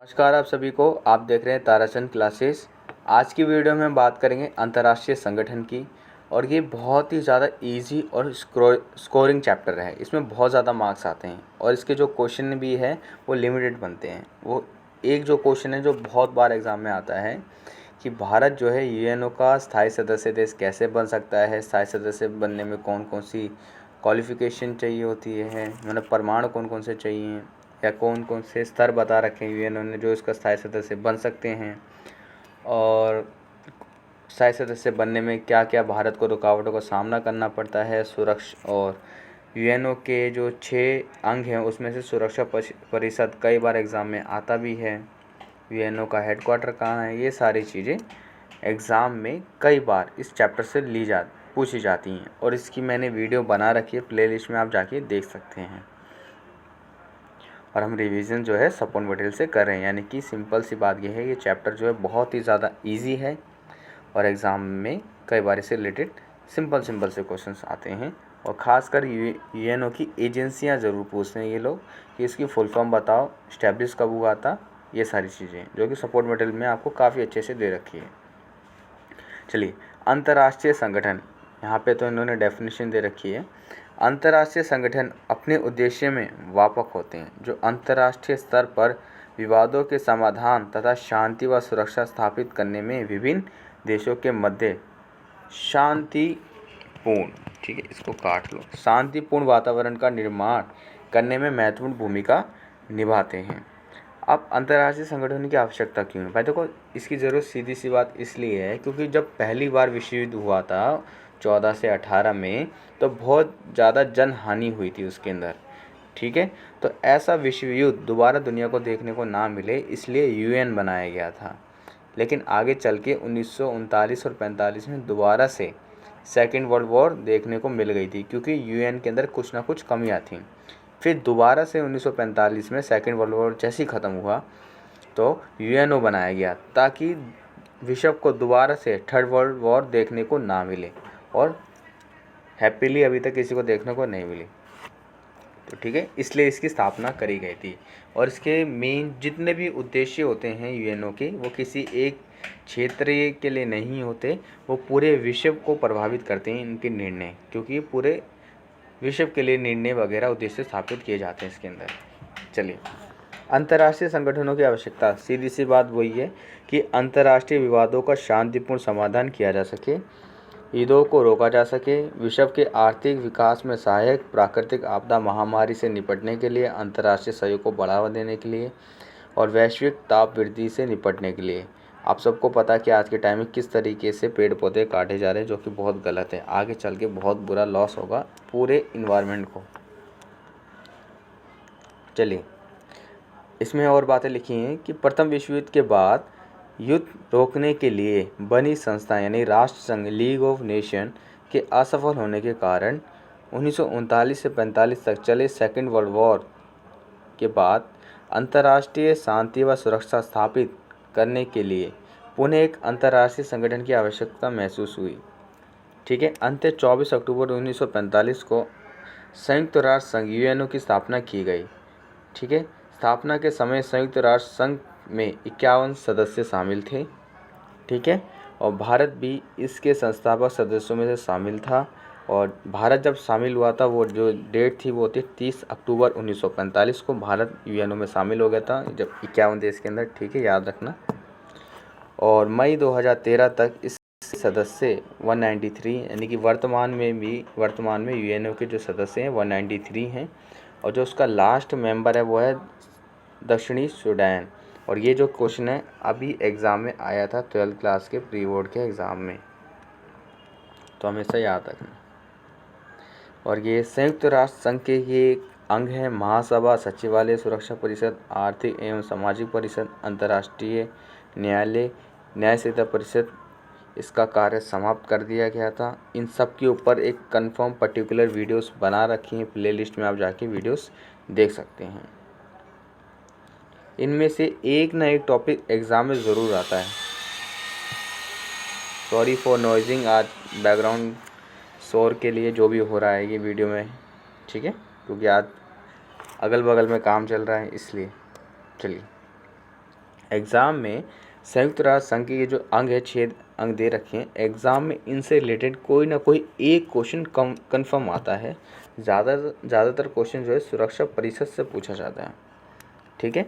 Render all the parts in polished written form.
नमस्कार आप सभी को। आप देख रहे हैं ताराचंद क्लासेस। आज की वीडियो में हम बात करेंगे अंतर्राष्ट्रीय संगठन की। और ये बहुत ही ज़्यादा इजी और स्कोरिंग चैप्टर है। इसमें बहुत ज़्यादा मार्क्स आते हैं और इसके जो क्वेश्चन भी है वो लिमिटेड बनते हैं। वो एक जो क्वेश्चन है जो बहुत बार एग्ज़ाम में आता है कि भारत जो है यूएनओ का स्थायी सदस्य देश कैसे बन सकता है, स्थायी सदस्य बनने में कौन कौन सी क्वालिफ़िकेशन चाहिए होती है, मतलब प्रमाण कौन कौन से चाहिए, या कौन कौन से स्तर बता रखे हैं यूएनओ ने जो इसका स्थायी सदस्य बन सकते हैं, और स्थायी सदस्य बनने में क्या क्या भारत को रुकावटों का सामना करना पड़ता है। सुरक्षा और यूएनओ के जो 6 अंग हैं उसमें से सुरक्षा परिषद कई बार एग्ज़ाम में आता भी है। यूएनओ का हेडक्वार्टर कहाँ है, ये सारी चीज़ें एग्ज़ाम में कई बार इस चैप्टर से पूछी जाती हैं। और इसकी मैंने वीडियो बना रखी है, प्लेलिस्ट में आप जाके देख सकते हैं। और हम रिवीजन जो है सपोर्ट मटेरियल से कर रहे हैं, यानी कि सिंपल सी बात यह है, ये चैप्टर जो है बहुत ही ज़्यादा इजी है और एग्ज़ाम में कई बार इससे रिलेटेड सिंपल से क्वेश्चंस आते हैं। और ख़ासकर यूएनओ की एजेंसियां ज़रूर पूछते हैं ये लोग कि इसकी फुल फॉर्म बताओ, इस्टेब्लिश कब हुआ था, ये सारी चीज़ें जो कि सपोर्ट मटेरियल में आपको काफ़ी अच्छे से दे रखी है। चलिए, अंतर्राष्ट्रीय संगठन, यहाँ पे तो इन्होंने डेफिनेशन दे रखी है। अंतर्राष्ट्रीय संगठन अपने उद्देश्य में व्यापक होते हैं जो अंतर्राष्ट्रीय स्तर पर विवादों के समाधान तथा शांति व सुरक्षा स्थापित करने में विभिन्न देशों के मध्य शांतिपूर्ण, ठीक है, इसको काट लो, शांतिपूर्ण वातावरण का निर्माण करने में महत्वपूर्ण भूमिका निभाते हैं। अब अंतर्राष्ट्रीय संगठन की आवश्यकता क्यों है? भाई देखो, इसकी ज़रूरत सीधी सी बात इसलिए है क्योंकि जब पहली बार विश्व युद्ध हुआ था 14 से 18 में, तो बहुत ज़्यादा जनहानि हुई थी उसके अंदर, ठीक है। तो ऐसा विश्व युद्ध दोबारा दुनिया को देखने को ना मिले, इसलिए यूएन बनाया गया था। लेकिन आगे चल के 1939 और 45 में दोबारा से सेकेंड वर्ल्ड वॉर देखने को मिल गई थी क्योंकि यूएन के अंदर कुछ ना कुछ कमियां थीं। फिर दोबारा से 1945 में सेकेंड वर्ल्ड वॉर जैसे ही ख़त्म हुआ तो यूएनओ बनाया गया ताकि विश्व को दोबारा से थर्ड वर्ल्ड वॉर देखने को ना मिले, और हैप्पीली अभी तक किसी को देखने को नहीं मिली। तो ठीक है, इसलिए इसकी स्थापना करी गई थी। और इसके मेन जितने भी उद्देश्य होते हैं यूएनओ के, वो किसी एक क्षेत्र के लिए नहीं होते, वो पूरे विश्व को प्रभावित करते हैं इनके निर्णय, क्योंकि पूरे विश्व के लिए निर्णय वगैरह उद्देश्य स्थापित किए जाते हैं इसके अंदर। चलिए, अंतर्राष्ट्रीय संगठनों की आवश्यकता, सीधी सी बात वही है कि अंतर्राष्ट्रीय विवादों का शांतिपूर्ण समाधान किया जा सके, युद्धों को रोका जा सके, विश्व के आर्थिक विकास में सहायक, प्राकृतिक आपदा महामारी से निपटने के लिए, अंतर्राष्ट्रीय सहयोग को बढ़ावा देने के लिए, और वैश्विक ताप वृद्धि से निपटने के लिए। आप सबको पता है कि आज के टाइम में किस तरीके से पेड़ पौधे काटे जा रहे हैं, जो कि बहुत गलत है। आगे चल के बहुत बुरा लॉस होगा पूरे इन्वायरमेंट को। चलिए, इसमें और बातें लिखी हैं कि प्रथम विश्व युद्ध के बाद युद्ध रोकने के लिए बनी संस्था यानी राष्ट्र संघ लीग ऑफ नेशन के असफल होने के कारण 1939 से 45 तक चले सेकेंड वर्ल्ड वॉर के बाद अंतर्राष्ट्रीय शांति व सुरक्षा स्थापित करने के लिए पुनः एक अंतर्राष्ट्रीय संगठन की आवश्यकता महसूस हुई, ठीक है। अंत 24 अक्टूबर 1945 को संयुक्त राष्ट्र संघ यूएनओ की स्थापना की गई, ठीक है। स्थापना के समय संयुक्त राष्ट्र संघ में 51 सदस्य शामिल थे, ठीक है, और भारत भी इसके संस्थापक सदस्यों में से शामिल था। और भारत जब शामिल हुआ था, वो जो डेट थी वो थी 30 अक्टूबर 1945 को भारत यूएनओ में शामिल हो गया था, जब 51 देश के अंदर, ठीक है, याद रखना। और मई 2013 तक इस सदस्य 193, यानी कि वर्तमान में यूएनओ के जो सदस्य हैं 193 हैं, और जो उसका लास्ट मेंबर है वो है दक्षिणी सूडान। और ये जो क्वेश्चन है अभी एग्ज़ाम में आया था 12th क्लास के प्री बोर्ड के एग्ज़ाम में, तो हमेशा याद रखना। और ये संयुक्त राष्ट्र संघ के ये अंग हैं: महासभा, सचिवालय, सुरक्षा परिषद, आर्थिक एवं सामाजिक परिषद, अंतर्राष्ट्रीय न्यायालय, न्याय संहिता परिषद। इसका कार्य समाप्त कर दिया गया था। इन सब के ऊपर एक कंफर्म पर्टिकुलर वीडियोस बना रखी हैं, प्लेलिस्ट में आप जाके वीडियोस देख सकते हैं। इनमें से एक ना एक टॉपिक एग्ज़ाम में ज़रूर आता है। सॉरी फॉर नॉइजिंग, आज बैकग्राउंड शोर के लिए जो भी हो रहा है ये वीडियो में, ठीक है, क्योंकि आज अगल बगल में काम चल रहा है इसलिए। चलिए, एग्ज़ाम में संयुक्त राष्ट्र संघ के ये जो अंग है, 6 अंग दे रखे हैं, एग्ज़ाम में इनसे रिलेटेड कोई ना कोई एक क्वेश्चन कन्फर्म आता है। ज़्यादातर क्वेश्चन जो है सुरक्षा परिषद से पूछा जाता है। ठीक है,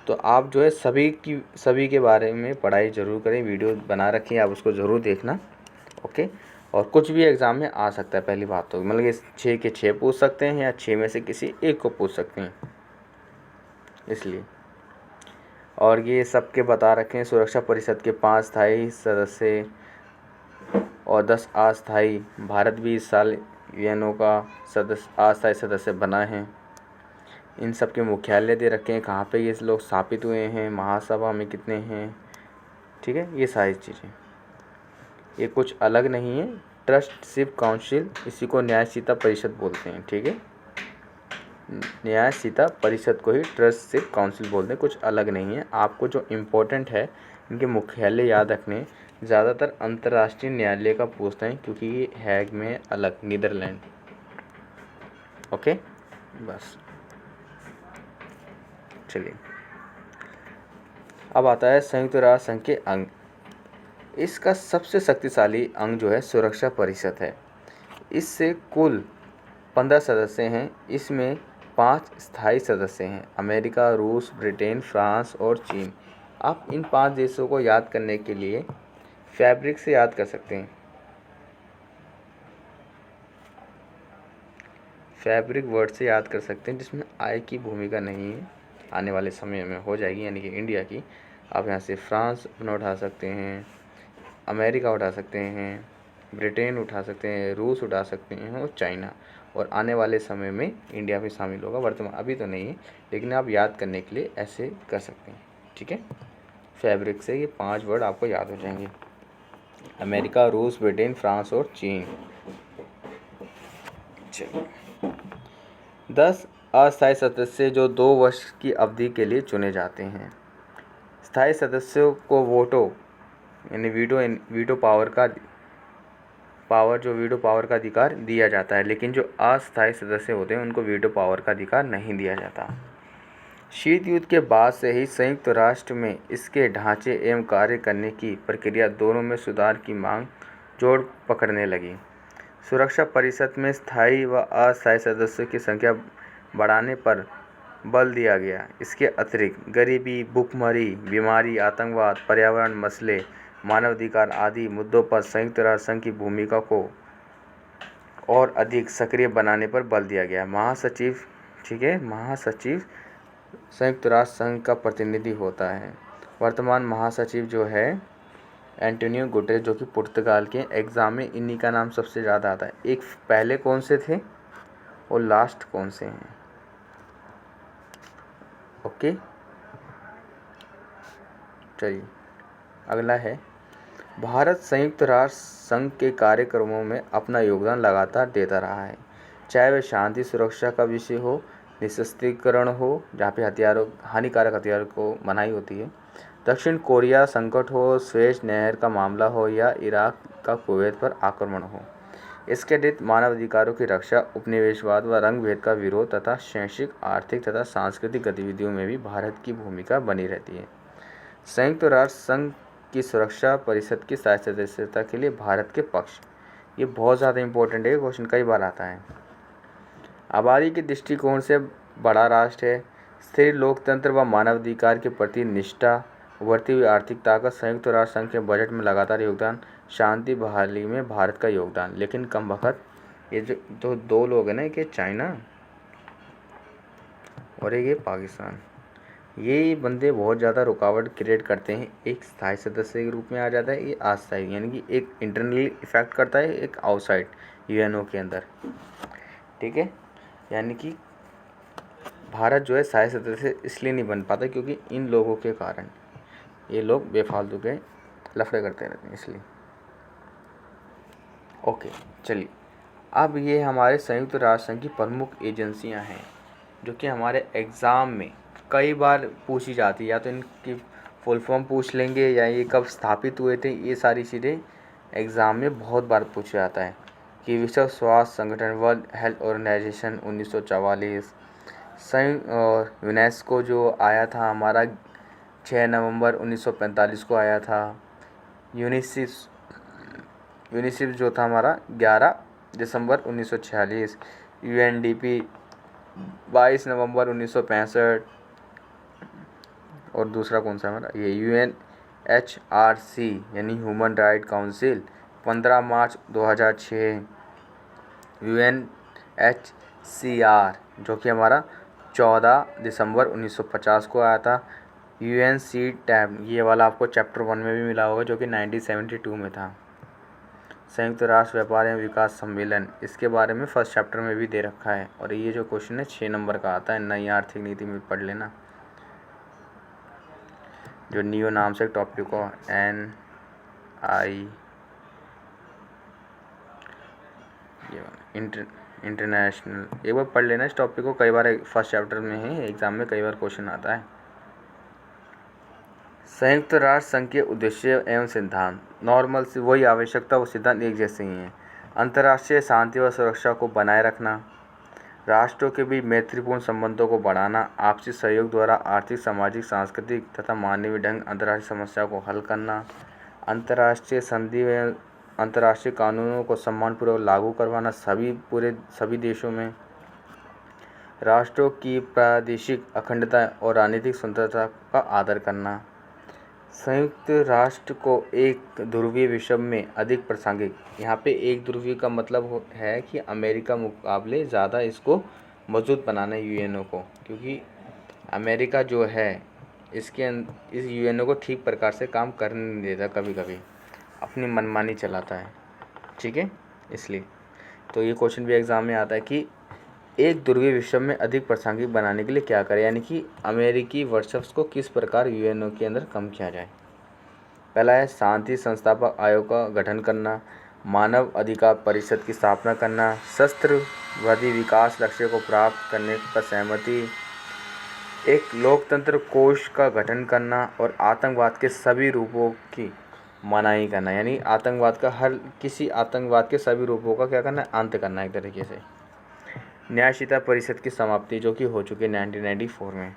तो आप जो है सभी के बारे में पढ़ाई ज़रूर करें, वीडियो बना रखी है, आप उसको ज़रूर देखना। ओके, और कुछ भी एग्ज़ाम में आ सकता है। पहली बात तो मतलब कि 6 के 6 पूछ सकते हैं या 6 में से किसी एक को पूछ सकते हैं, इसलिए। और ये सबके बता रखे हैं। सुरक्षा परिषद के 5 स्थायी सदस्य और 10 अस्थायी। भारत भी इस साल यूएनओ का अस्थायी सदस्य बना है। इन सब के मुख्यालय दे रखे हैं, कहाँ पे ये लोग स्थापित हुए हैं, महासभा में कितने हैं। ठीक है, ये सारी चीज़ें, ये कुछ अलग नहीं है। ट्रस्टीशिप काउंसिल, इसी को न्यायशीता परिषद बोलते हैं। ठीक है, न्यायशीता परिषद को ही ट्रस्टीशिप काउंसिल बोलते हैं, कुछ अलग नहीं है। आपको जो इम्पोर्टेंट है इनके मुख्यालय याद रखने। ज़्यादातर अंतर्राष्ट्रीय न्यायालय का पूछते हैं क्योंकि ये हैग में अलग, नीदरलैंड। ओके, बस चलिए, अब आता है संयुक्त राष्ट्र संघ के अंग। इसका सबसे शक्तिशाली अंग जो है सुरक्षा परिषद है। इससे कुल 15 सदस्य हैं। इसमें 5 स्थायी सदस्य हैं, अमेरिका, रूस, ब्रिटेन, फ्रांस और चीन। आप इन 5 देशों को याद करने के लिए फैब्रिक से याद कर सकते हैं। फैब्रिक वर्ड से याद कर सकते हैं, जिसमें आई की भूमिका नहीं है, आने वाले समय में हो जाएगी, यानी कि इंडिया की। आप यहाँ से फ्रांस अपना उठा सकते हैं, अमेरिका उठा सकते हैं, ब्रिटेन उठा सकते हैं, रूस उठा सकते हैं और चाइना। और आने वाले समय में इंडिया भी शामिल होगा, वर्तमान अभी तो नहीं है, लेकिन आप याद करने के लिए ऐसे कर सकते हैं। ठीक है, फैब्रिक से ये 5 वर्ड आपको याद हो जाएंगे, अमेरिका, रूस, ब्रिटेन, फ्रांस और चीन। चलिए, 10 अस्थायी सदस्य जो 2 वर्ष की अवधि के लिए चुने जाते हैं। स्थायी सदस्यों को यानी वीटो पावर का अधिकार दिया जाता है, लेकिन जो अस्थायी सदस्य होते हैं उनको वीटो पावर का अधिकार नहीं दिया जाता। शीत युद्ध के बाद से ही संयुक्त राष्ट्र में इसके ढांचे एवं कार्य करने की प्रक्रिया दोनों में सुधार की मांग जोर पकड़ने लगी। सुरक्षा परिषद में स्थायी व अस्थायी सदस्यों की संख्या बढ़ाने पर बल दिया गया। इसके अतिरिक्त गरीबी, भूखमरी, बीमारी, आतंकवाद, पर्यावरण मसले, मानवाधिकार आदि मुद्दों पर संयुक्त राष्ट्र संघ की भूमिका को और अधिक सक्रिय बनाने पर बल दिया गया। महासचिव, ठीक है, महासचिव संयुक्त राष्ट्र संघ का प्रतिनिधि होता है। वर्तमान महासचिव जो है एंटोनियो गुटेरेस, जो कि पुर्तगाल के। एग्ज़ाम में इन्हीं का नाम सबसे ज़्यादा आता है। एक पहले कौन से थे और लास्ट कौन से हैं। ओके, चलिए अगला है, भारत संयुक्त राष्ट्र संघ के कार्यक्रमों में अपना योगदान लगातार देता रहा है, चाहे वह शांति सुरक्षा का विषय हो, निशस्त्रीकरण हो, जहाँ पे हानिकारक हथियारों को मनाही होती है, दक्षिण कोरिया संकट हो, स्वेज नहर का मामला हो या इराक का कुवैत पर आक्रमण हो। इसके अतिरिक्त मानवाधिकारों की रक्षा, उपनिवेशवाद व रंग भेद का विरोध तथा शैक्षिक, आर्थिक तथा सांस्कृतिक गतिविधियों में भी भारत की भूमिका बनी रहती है। संयुक्त राष्ट्र संघ की सुरक्षा परिषद की स्थायी सदस्यता के लिए भारत के पक्ष, ये बहुत ज़्यादा इम्पोर्टेंट है, क्वेश्चन कई बार आता है। आबादी के दृष्टिकोण से बड़ा राष्ट्र है, स्थिर लोकतंत्र व मानवाधिकार के प्रति निष्ठा, उभरती हुई आर्थिक ताकत, संयुक्त राष्ट्र संघ के बजट में लगातार योगदान, शांति बहाली में भारत का योगदान। लेकिन कम वक्त ये जो दो लोग हैं ना, कि चाइना और एक ये पाकिस्तान, ये बंदे बहुत ज़्यादा रुकावट क्रिएट करते हैं। एक स्थायी सदस्य के रूप में आ जाता है, ये अस्थायी, यानी कि एक इंटरनली इफेक्ट करता है, एक आउटसाइड यूएनओ के अंदर। ठीक है, यानी कि भारत जो है स्थायी सदस्य इसलिए नहीं बन पाता क्योंकि इन लोगों के कारण ये लोग बेफालतू के लफड़े करते रहते हैं, इसलिए। ओके, चलिए, अब ये हमारे संयुक्त राष्ट्र संघ की प्रमुख एजेंसियां हैं जो कि हमारे एग्ज़ाम में कई बार पूछी जाती है। या तो इनकी फुल फॉर्म पूछ लेंगे या ये कब स्थापित हुए थे, ये सारी चीज़ें एग्ज़ाम में बहुत बार पूछा जाता है। कि विश्व स्वास्थ्य संगठन, वर्ल्ड हेल्थ ऑर्गेनाइजेशन 1944, यूनेस्को जो आया था हमारा 6 नवंबर 1945 को आया था। यूनिसेफ जो था हमारा 11 दिसंबर 1946। यूएनडीपी 22 नवंबर 1965। और दूसरा कौन सा हमारा, ये UNHRC यानी ह्यूमन राइट काउंसिल 15 मार्च 2006। UNHCR जो कि हमारा 14 दिसंबर 1950 को आया था। UNCTAD ये वाला आपको चैप्टर 1 में भी मिला होगा, जो कि 1972 में था। संयुक्त राष्ट्र व्यापार एवं विकास सम्मेलन, इसके बारे में फर्स्ट चैप्टर में भी दे रखा है। और ये जो क्वेश्चन है 6 नंबर का आता है, नई आर्थिक नीति में पढ़ लेना। जो नियो नाम से टॉपिक हो, NI इंटरनेशनल, एक बार पढ़ लेना इस टॉपिक को, कई बार फर्स्ट चैप्टर में है, एग्जाम में कई बार क्वेश्चन आता है। संयुक्त राष्ट्र संघ के उद्देश्य एवं सिद्धांत, नॉर्मल से वही आवश्यकता व सिद्धांत एक जैसे ही हैं। अंतर्राष्ट्रीय शांति व सुरक्षा को बनाए रखना, राष्ट्रों के बीच मैत्रीपूर्ण संबंधों को बढ़ाना, आपसी सहयोग द्वारा आर्थिक, सामाजिक, सांस्कृतिक तथा मानवीय ढंग अंतर्राष्ट्रीय समस्याओं को हल करना, अंतर्राष्ट्रीय संधि व अंतर्राष्ट्रीय कानूनों को सम्मानपूर्वक लागू करवाना सभी देशों में, राष्ट्रों की प्रादेशिक अखंडता और राजनीतिक स्वतंत्रता का आदर करना, संयुक्त राष्ट्र को एक ध्रुवीय विश्व में अधिक प्रासंगिक, यहाँ पे एक ध्रुवीय का मतलब है कि अमेरिका मुकाबले ज़्यादा इसको मजबूत बनाना है यूएनओ को, क्योंकि अमेरिका जो है इस यूएनओ को ठीक प्रकार से काम करने नहीं देता, कभी कभी अपनी मनमानी चलाता है, ठीक है। इसलिए तो ये क्वेश्चन भी एग्ज़ाम में आता है कि एक ध्रुवीय विश्व में अधिक प्रासंगिक बनाने के लिए क्या करें, यानी कि अमेरिकी वर्चस्व को किस प्रकार यूएनओ के अंदर कम किया जाए। पहला है शांति संस्थापक आयोग का गठन करना, मानव अधिकार परिषद की स्थापना करना, शस्त्रवादी विकास लक्ष्य को प्राप्त करने पर सहमति, एक लोकतंत्र कोष का गठन करना और आतंकवाद के सभी रूपों की मनाही करना, यानी किसी आतंकवाद के सभी रूपों का क्या करना है, अंत करना एक तरीके से। न्यायशीलता परिषद की समाप्ति जो कि हो चुकी है 1994 में।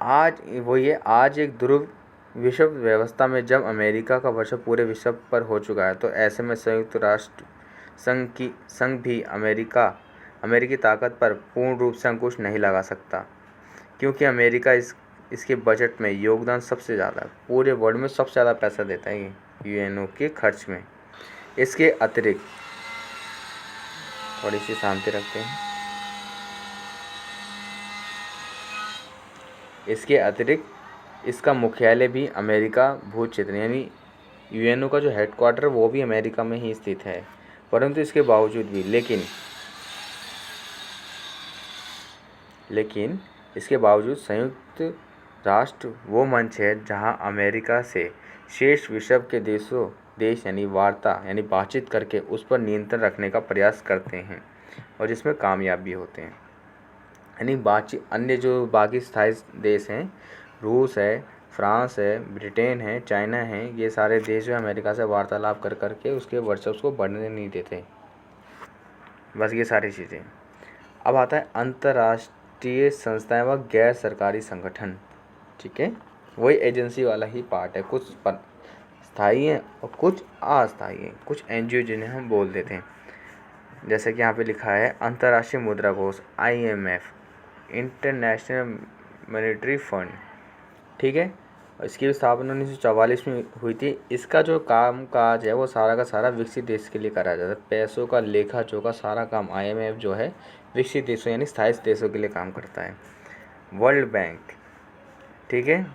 आज एक ध्रुव विश्व व्यवस्था में जब अमेरिका का वर्चस्व पूरे विश्व पर हो चुका है, तो ऐसे में संयुक्त राष्ट्र संघ भी अमेरिकी ताकत पर पूर्ण रूप से अंकुश नहीं लगा सकता, क्योंकि अमेरिका इसके बजट में योगदान सबसे ज़्यादा, पूरे वर्ल्ड में सबसे ज़्यादा पैसा देता है यूएनओ के खर्च में। इसके अतिरिक्त थोड़ी सी शांति रखते हैं। इसके अतिरिक्त इसका मुख्यालय भी अमेरिका भू क्षेत्र, यानी यूएनओ का जो हेडक्वार्टर वो भी अमेरिका में ही स्थित है। परंतु इसके बावजूद भी लेकिन इसके बावजूद संयुक्त राष्ट्र वो मंच है जहां अमेरिका से शेष विश्व के देश यानी बातचीत करके उस पर नियंत्रण रखने का प्रयास करते हैं और जिसमें कामयाब भी होते हैं। यानी अन्य जो बाकी स्थायी देश हैं, रूस है, फ्रांस है, ब्रिटेन है, चाइना है, ये सारे देश जो अमेरिका से वार्तालाप कर करके उसके वर्चस्व को बढ़ने नहीं देते। बस ये सारी चीज़ें। अब आता है अंतर्राष्ट्रीय संस्थाएं व गैर सरकारी संगठन, ठीक है, वही एजेंसी वाला ही पार्ट है। कुछ स्थायी हैं और कुछ अस्थायी हैं, कुछ एनजीओ जिन्हें हम बोल देते हैं। जैसे कि यहाँ पे लिखा है अंतर्राष्ट्रीय मुद्रा कोष IMF, इंटरनेशनल मॉनेटरी फंड, ठीक है। इसकी स्थापना 1944 में हुई थी। इसका जो काम काज है वो सारा का सारा विकसित देश के लिए करा जाता है। पैसों का लेखा जोखा सारा काम IMF जो है विकसित देशों यानी स्थायी देशों के लिए काम करता है। वर्ल्ड बैंक, ठीक है,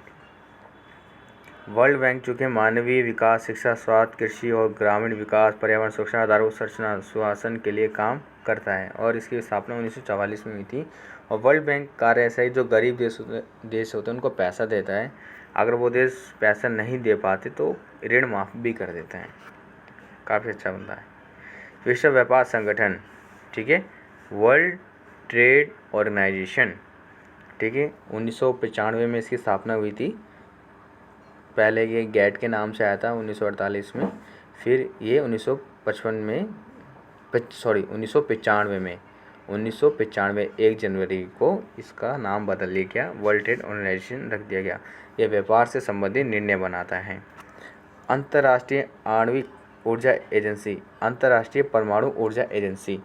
वर्ल्ड बैंक जो कि मानवीय विकास, शिक्षा, स्वास्थ्य, कृषि और ग्रामीण विकास, पर्यावरण सुरक्षा, आधारभूत संरचना, सुशासन के लिए काम करता है और इसकी स्थापना 1944 में हुई थी। और वर्ल्ड बैंक कार्य ऐसा ही जो गरीब देश होते हैं उनको पैसा देता है। अगर वो देश पैसा नहीं दे पाते तो ऋण माफ़ भी कर देते हैं। काफ़ी अच्छा बंदा है। विश्व व्यापार संगठन, ठीक है, वर्ल्ड ट्रेड ऑर्गेनाइजेशन, ठीक है, 1995 में इसकी स्थापना हुई थी। पहले ये गैट के नाम से आया था 1948 में, फिर ये 1995 में 1995 1 जनवरी को इसका नाम बदल लिया गया, वर्ल्ड ट्रेड ऑर्गेनाइजेशन रख दिया गया। यह व्यापार से संबंधित निर्णय बनाता है। अंतर्राष्ट्रीय आणविक ऊर्जा एजेंसी, अंतर्राष्ट्रीय परमाणु ऊर्जा एजेंसी।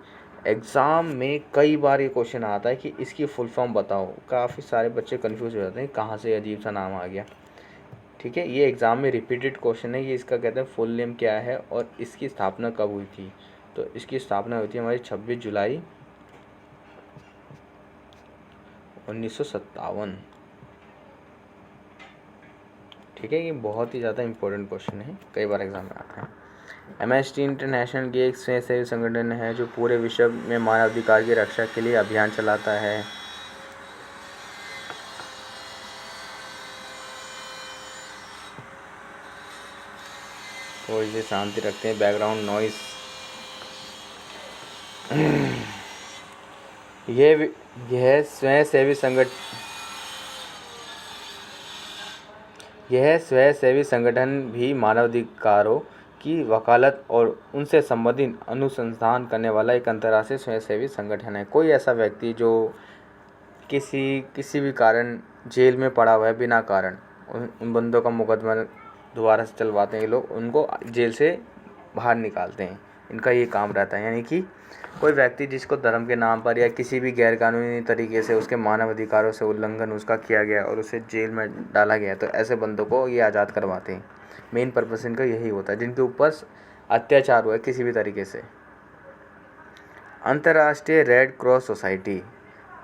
एग्ज़ाम में कई बार ये क्वेश्चन आता है कि इसकी फुल फॉर्म बताओ। काफ़ी सारे बच्चे कंफ्यूज हो जाते हैं कहाँ से अजीब सा नाम आ गया। ठीक है, ये एग्ज़ाम में रिपीटेड क्वेश्चन है। ये इसका कहते हैं फुल नेम क्या है और इसकी स्थापना कब हुई थी। तो इसकी स्थापना हुई थी हमारी 26 जुलाई 1957। ठीक है, ये बहुत ही ज़्यादा इंपॉर्टेंट क्वेश्चन है, कई बार एग्जाम में आता है। एमनेस्टी इंटरनेशनल ये एक स्वयंसेवी संगठन है जो पूरे विश्व में मानवाधिकार की रक्षा के लिए अभियान चलाता है। थोड़ी सी शांति रखते हैं, बैकग्राउंड नॉइस। यह स्वयंसेवी संगठन भी मानवाधिकारों की वकालत और उनसे संबंधित अनुसंधान करने वाला एक अंतर्राष्ट्रीय स्वयंसेवी संगठन है। कोई ऐसा व्यक्ति जो किसी भी कारण जेल में पड़ा हुआ है बिना कारण, उन बंदों का मुकदमा दोबारा से चलवाते हैं ये लोग, उनको जेल से बाहर निकालते हैं। इनका ये काम रहता है। यानी कि कोई व्यक्ति जिसको धर्म के नाम पर या किसी भी गैरकानूनी तरीके से उसके मानव अधिकारों से उल्लंघन उसका किया गया और उसे जेल में डाला गया, तो ऐसे बंदों को ये आज़ाद करवाते हैं। मेन पर्पस इनका यही होता है, जिनके ऊपर अत्याचार हुआ है किसी भी तरीके से। अंतर्राष्ट्रीय रेड क्रॉस सोसाइटी,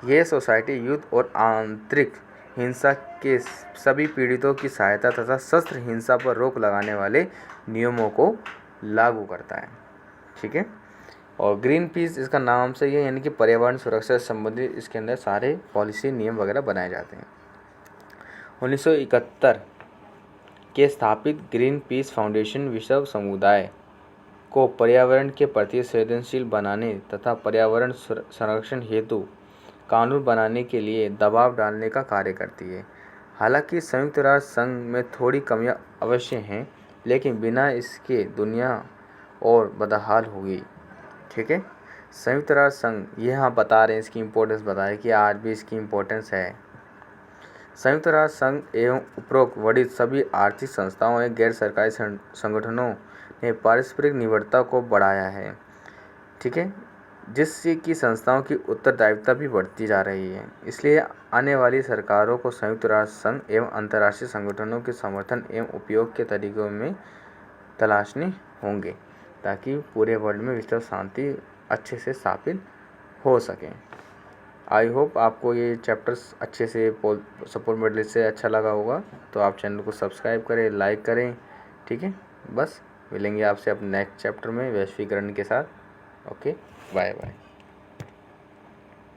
ये सोसाइटी युद्ध और आंतरिक हिंसा के सभी पीड़ितों की सहायता तथा शस्त्र हिंसा पर रोक लगाने वाले नियमों को लागू करता है। ठीक है, और ग्रीन पीस इसका नाम से ये, यानी कि पर्यावरण सुरक्षा से संबंधित इसके अंदर सारे पॉलिसी नियम वगैरह बनाए जाते हैं। 1971 के स्थापित ग्रीन पीस फाउंडेशन विश्व समुदाय को पर्यावरण के प्रति संवेदनशील बनाने तथा पर्यावरण संरक्षण हेतु कानून बनाने के लिए दबाव डालने का कार्य करती है। हालांकि संयुक्त राष्ट्र संघ में थोड़ी कमियां अवश्य हैं, लेकिन बिना इसके दुनिया और बदहाल होगी। ठीक है, संयुक्त राष्ट्र संघ ये यहाँ बता रहे हैं, इसकी इम्पोर्टेंस बताएं कि आज भी इसकी इम्पोर्टेंस है। संयुक्त राष्ट्र संघ एवं उपरोक्त वर्णित सभी आर्थिक संस्थाओं एवं गैर सरकारी संगठनों ने पारस्परिक निर्भरता को बढ़ाया है। ठीक है, जिससे कि संस्थाओं की उत्तरदायित्व भी बढ़ती जा रही है। इसलिए आने वाली सरकारों को संयुक्त राष्ट्र संघ एवं अंतर्राष्ट्रीय संगठनों के समर्थन एवं उपयोग के तरीकों में तलाशने होंगे, ताकि पूरे वर्ल्ड में विश्व शांति अच्छे से स्थापित हो सके। आई होप आपको ये चैप्टर्स अच्छे से सपोर्ट मेडल से अच्छा लगा होगा, तो आप चैनल को सब्सक्राइब करें, लाइक करें। ठीक है, बस मिलेंगे आपसे अब नेक्स्ट चैप्टर में वैश्वीकरण के साथ। Okay, bye bye.